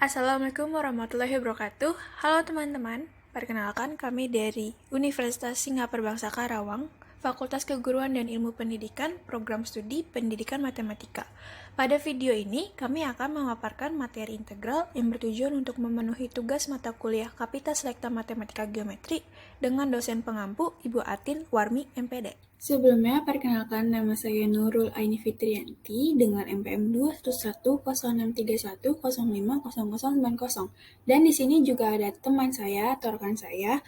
Assalamualaikum warahmatullahi wabarakatuh. Halo teman-teman, perkenalkan kami dari Universitas Singapura Bangsa Karawang, Fakultas Keguruan dan Ilmu Pendidikan, Program Studi Pendidikan Matematika. Pada video ini, kami akan memaparkan materi integral yang bertujuan untuk memenuhi tugas mata kuliah Kapita Selekta Matematika Geometri dengan dosen pengampu Ibu Atin Warmi, MPD. Sebelumnya, perkenalkan nama saya Nurul Aini Fitriyanti dengan MPM 2110631050090. Dan di sini juga ada teman saya atau rekan saya,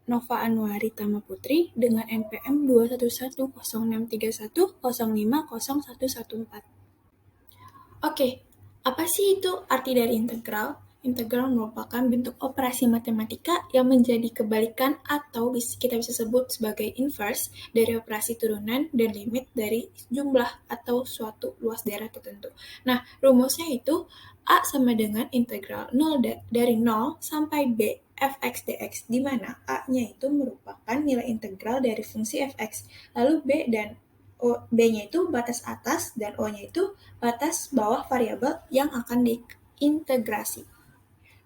Nova Anwari Tama Putri dengan MPM 2110631050114. Oke, apa sih itu arti dari integral? Integral merupakan bentuk operasi matematika yang menjadi kebalikan atau kita bisa sebut sebagai inverse dari operasi turunan dan limit dari jumlah atau suatu luas daerah tertentu. Nah, rumusnya itu A sama dengan integral 0 dari 0 sampai B fx dx, di mana A-nya itu merupakan nilai integral dari fungsi fx, lalu B dan B-nya itu batas atas dan O-nya itu batas bawah variabel yang akan diintegrasi.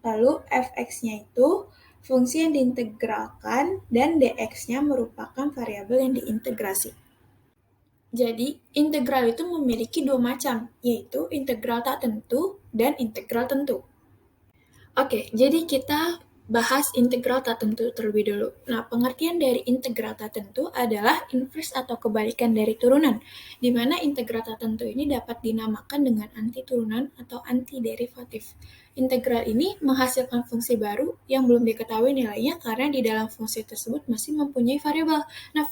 Lalu fx-nya itu fungsi yang diintegralkan dan dx-nya merupakan variabel yang diintegrasi. Jadi, integral itu memiliki dua macam, yaitu integral tak tentu dan integral tentu. Oke, jadi kita bahas integral tak tentu terlebih dulu. Nah, pengertian dari integral tak tentu adalah inverse atau kebalikan dari turunan, di mana integral tak tentu ini dapat dinamakan dengan anti turunan atau anti derivatif. Integral ini menghasilkan fungsi baru yang belum diketahui nilainya karena di dalam fungsi tersebut masih mempunyai variabel. Nah,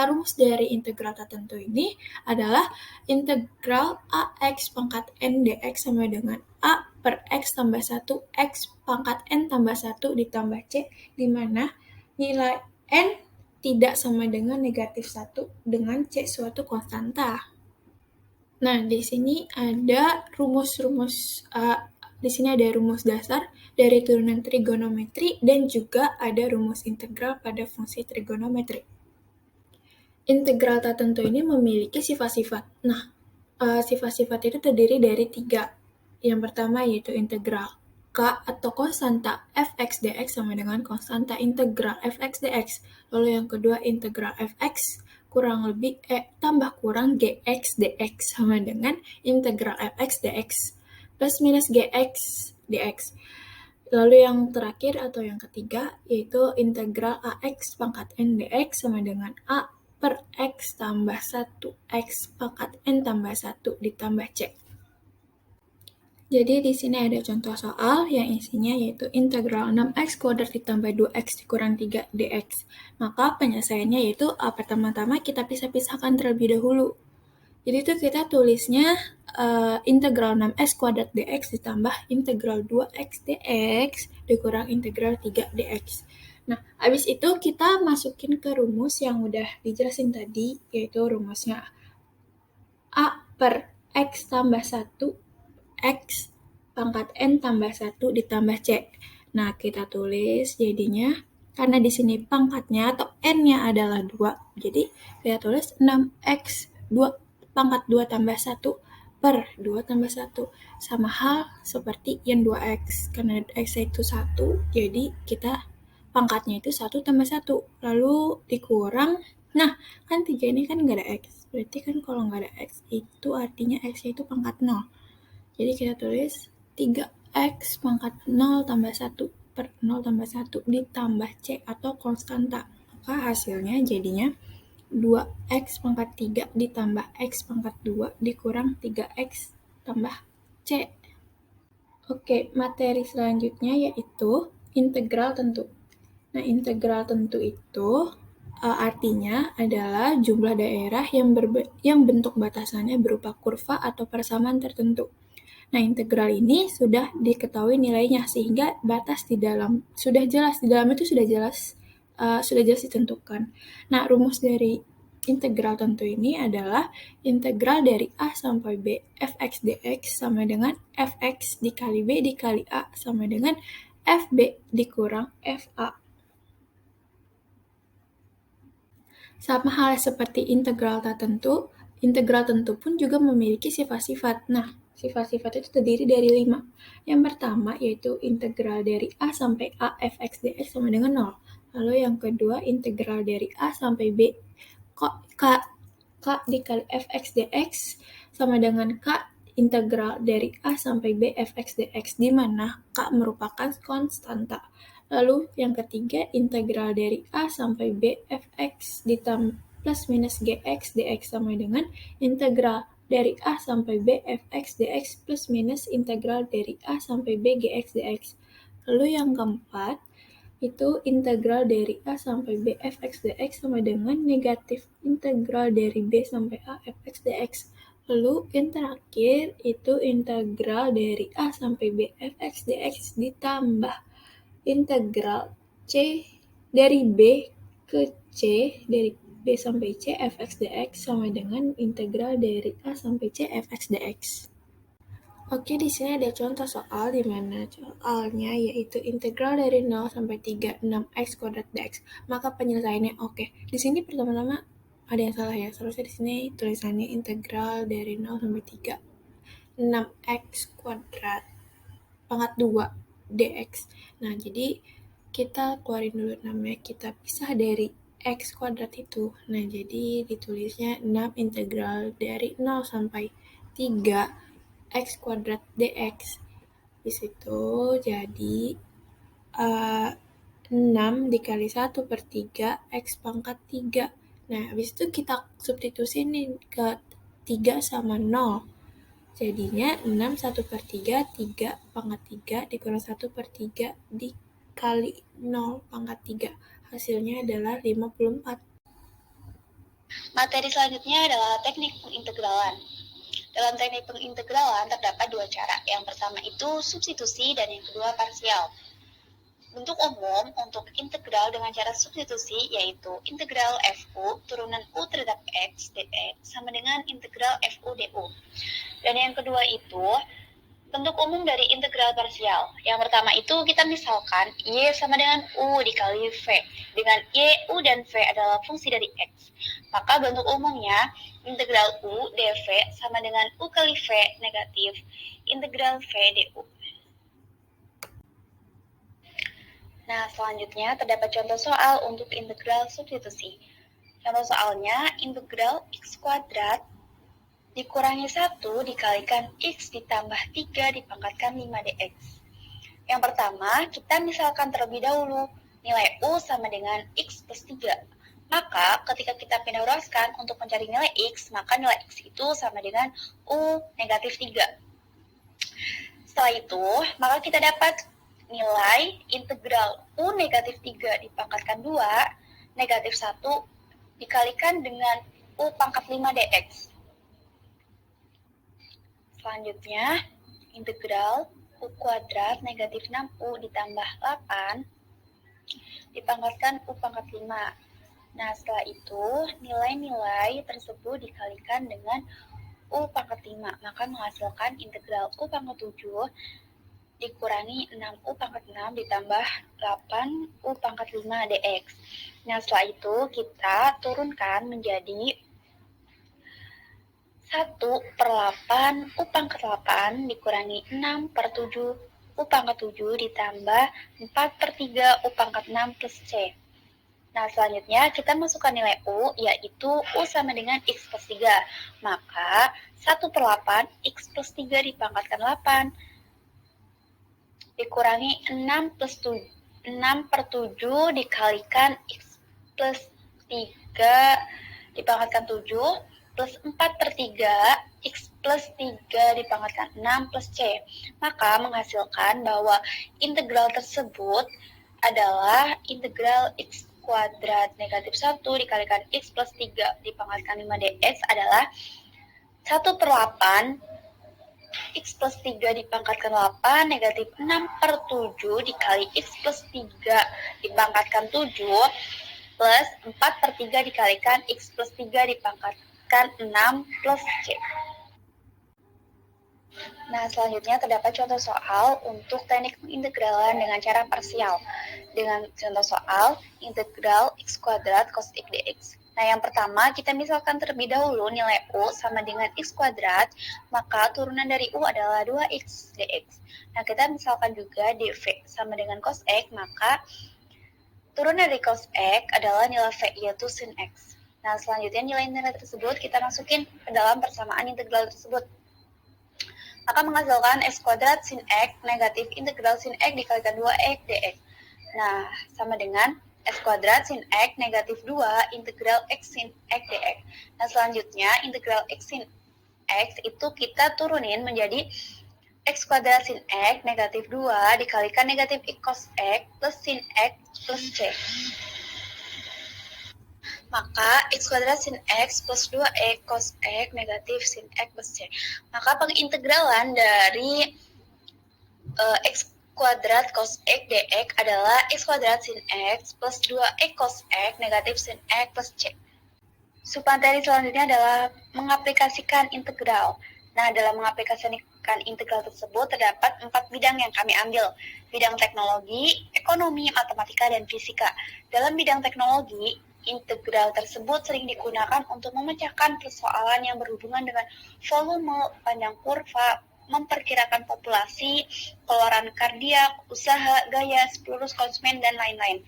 rumus dari integral tak tentu ini adalah integral ax pangkat n dx sama dengan a per x tambah 1 x pangkat n tambah 1 ditambah c, di mana nilai n tidak sama dengan negatif 1 dengan c suatu konstanta. Nah, di sini ada rumus dasar dari turunan trigonometri dan juga ada rumus integral pada fungsi trigonometri. Integral tak tentu ini memiliki sifat-sifat. Nah, sifat-sifat itu terdiri dari 3. Yang pertama yaitu integral K atau konstanta fx dx sama dengan konstanta integral fx dx. Lalu yang kedua integral fx kurang lebih tambah kurang gx dx sama dengan integral fx dx plus minus gx dx. Lalu yang terakhir atau yang ketiga yaitu integral ax pangkat n dx sama dengan a per x tambah 1 x pangkat n tambah 1 ditambah c. Jadi di sini ada contoh soal yang isinya yaitu integral 6x kuadrat ditambah 2x dikurang 3 dx. Maka penyelesaiannya yaitu pertama-tama kita pisah-pisahkan terlebih dahulu. Jadi itu kita tulisnya integral 6x kuadrat dx ditambah integral 2x dx dikurang integral 3 dx. Nah, habis itu kita masukin ke rumus yang udah dijelasin tadi, yaitu rumusnya A per X tambah 1, X pangkat N tambah 1 ditambah C. Nah, kita tulis jadinya, karena di sini pangkatnya atau N-nya adalah 2, jadi kita tulis 6X 2 pangkat 2 tambah 1 per 2 tambah 1. Sama hal seperti yang 2X, karena X itu 1, jadi kita pangkatnya itu 1 tambah 1, lalu dikurang, nah kan 3 ini kan nggak ada X, berarti kan kalau nggak ada X itu artinya X itu pangkat 0, jadi kita tulis 3X pangkat 0 tambah 1 per 0 tambah 1 ditambah C atau konstanta, maka hasilnya jadinya 2X pangkat 3 ditambah X pangkat 2 dikurang 3X tambah C. Oke, materi selanjutnya yaitu integral tentu. Nah, integral tentu itu artinya adalah jumlah daerah yang bentuk batasannya berupa kurva atau persamaan tertentu. Nah, integral ini sudah diketahui nilainya sehingga batas di dalam itu sudah jelas ditentukan. Nah, rumus dari integral tentu ini adalah integral dari A sampai B fx dx sama dengan fx dikali B dikali A sama dengan fb dikurang fa. Sama halnya seperti integral tak tentu, integral tentu pun juga memiliki sifat-sifat. Nah, sifat-sifat itu terdiri dari 5. Yang pertama yaitu integral dari A sampai A fx dx sama dengan 0. Lalu yang kedua integral dari A sampai B K dikali fx dx sama dengan K integral dari A sampai B fx dx, di mana K merupakan konstanta. Lalu yang ketiga integral dari A sampai B fx ditambah plus minus gx dx sama dengan integral dari A sampai B fx dx plus minus integral dari A sampai B gx dx. Lalu yang keempat itu integral dari A sampai B fx dx sama dengan negatif integral dari B sampai A fx dx. Lalu yang terakhir itu integral dari A sampai B fx dx ditambah integral C dari B ke C dari B sampai C fx dx sama dengan integral dari A sampai C fx dx. Oke, di sini ada contoh soal di mana soalnya yaitu integral dari 0 sampai 3 6x kuadrat dx. Maka penyelesaiannya oke. Di sini pertama-tama ada yang salah ya. Seharusnya di sini tulisannya integral dari 0 sampai 3 6x kuadrat pangkat 2 dx. Nah, jadi kita keluarin dulu namanya, kita pisah dari x kuadrat itu. Nah, jadi ditulisnya 6 integral dari 0 sampai 3 x kuadrat dx. Di situ jadi 6 dikali 1/3 x pangkat 3. Nah, habis itu kita substitusi nih ke 3 sama 0. Jadinya 6 1/3, 3 pangkat 3 dikurang 1/3 dikali 0 pangkat 3. Hasilnya adalah 54. Materi selanjutnya adalah teknik pengintegralan. Dalam teknik pengintegralan terdapat dua cara. Yang pertama itu substitusi dan yang kedua parsial. Bentuk umum untuk integral dengan cara substitusi yaitu integral FU turunan U terhadap X dx sama dengan integral FU du. Dan yang kedua itu bentuk umum dari integral parsial. Yang pertama itu kita misalkan Y sama dengan U dikali V. Dengan Y, U, dan V adalah fungsi dari X. Maka bentuk umumnya integral U dV sama dengan U kali V negatif integral V du. Nah, selanjutnya terdapat contoh soal untuk integral substitusi. Contoh soalnya integral X kuadrat dikurangi 1 dikalikan X ditambah 3 dipangkatkan 5 dx. Yang pertama, kita misalkan terlebih dahulu nilai U sama dengan X plus 3. Maka ketika kita pindah ruaskan untuk mencari nilai X, maka nilai X itu sama dengan U negatif 3. Setelah itu, maka kita dapat nilai integral U negatif 3 dipangkatkan 2, negatif 1 dikalikan dengan U pangkat 5 dx. Selanjutnya, integral U kuadrat negatif 6U ditambah 8 dipangkatkan U pangkat 5. Nah, setelah itu, nilai-nilai tersebut dikalikan dengan U pangkat 5, maka menghasilkan integral U pangkat 7 dikurangi 6U pangkat 6 ditambah 8U pangkat 5 dx. Nah, setelah itu kita turunkan menjadi 1/8 U pangkat 8 dikurangi 6/7 U pangkat 7 ditambah 4/3 U pangkat 6 plus C. Nah, selanjutnya kita masukkan nilai U, yaitu U sama dengan X plus 3. Maka 1/8 X plus 3 dipangkatkan 8 dikurangi 6/7 dikalikan X plus 3 dipangkatkan 7 plus 4/3 X plus 3 dipangkatkan 6 plus C. Maka menghasilkan bahwa integral tersebut adalah integral X kuadrat negatif 1 dikalikan X plus 3 dipangkatkan 5 dx adalah 1/8 X plus 3 dipangkatkan 8 negatif 6/7 dikali X plus 3 dipangkatkan 7 plus 4/3 dikalikan X plus 3 dipangkatkan 6 plus C. Nah, selanjutnya terdapat contoh soal untuk teknik pengintegralan dengan cara parsial. Dengan contoh soal integral X kuadrat cos X dx. Nah, yang pertama, kita misalkan terlebih dahulu nilai U sama dengan X kuadrat, maka turunan dari U adalah 2X dx. Nah, kita misalkan juga dV sama dengan cos X, maka turunan dari cos X adalah nilai V, yaitu sin X. Nah, selanjutnya nilai-nilai tersebut kita masukin ke dalam persamaan integral tersebut. Maka menghasilkan X kuadrat sin X negatif integral sin X dikalikan 2X dx. Nah, sama dengan X kuadrat sin X negatif 2 integral X sin X dx. Nah, selanjutnya integral X sin X itu kita turunin menjadi X kuadrat sin X negatif 2 dikalikan negatif X cos X plus sin X plus C. Maka X kuadrat sin X plus 2X cos X negatif sin X plus C. Maka pengintegralan dari X kuadrat cos X dx adalah X kuadrat sin X plus 2X cos X negatif sin X plus C. Submateri selanjutnya adalah mengaplikasikan integral. Nah, dalam mengaplikasikan integral tersebut terdapat 4 bidang yang kami ambil. Bidang teknologi, ekonomi, matematika, dan fisika. Dalam bidang teknologi, integral tersebut sering digunakan untuk memecahkan persoalan yang berhubungan dengan volume, panjang kurva, memperkirakan populasi, keluaran kardiak, usaha, gaya, siklus konsumen, dan lain-lain.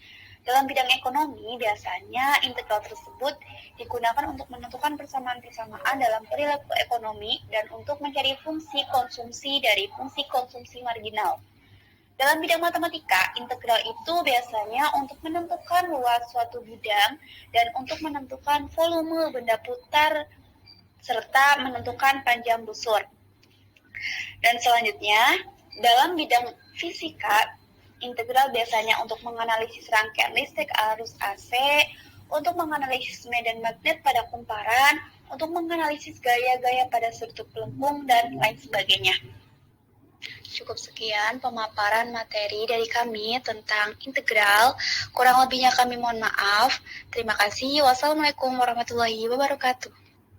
Dalam bidang ekonomi, biasanya integral tersebut digunakan untuk menentukan persamaan-persamaan dalam perilaku ekonomi dan untuk mencari fungsi konsumsi dari fungsi konsumsi marginal. Dalam bidang matematika, integral itu biasanya untuk menentukan luas suatu bidang dan untuk menentukan volume benda putar serta menentukan panjang busur. Dan selanjutnya, dalam bidang fisika, integral biasanya untuk menganalisis rangkaian listrik arus AC, untuk menganalisis medan magnet pada kumparan, untuk menganalisis gaya-gaya pada struktur pelengkung, dan lain sebagainya. Cukup sekian pemaparan materi dari kami tentang integral. Kurang lebihnya kami mohon maaf. Terima kasih. Wassalamualaikum warahmatullahi wabarakatuh.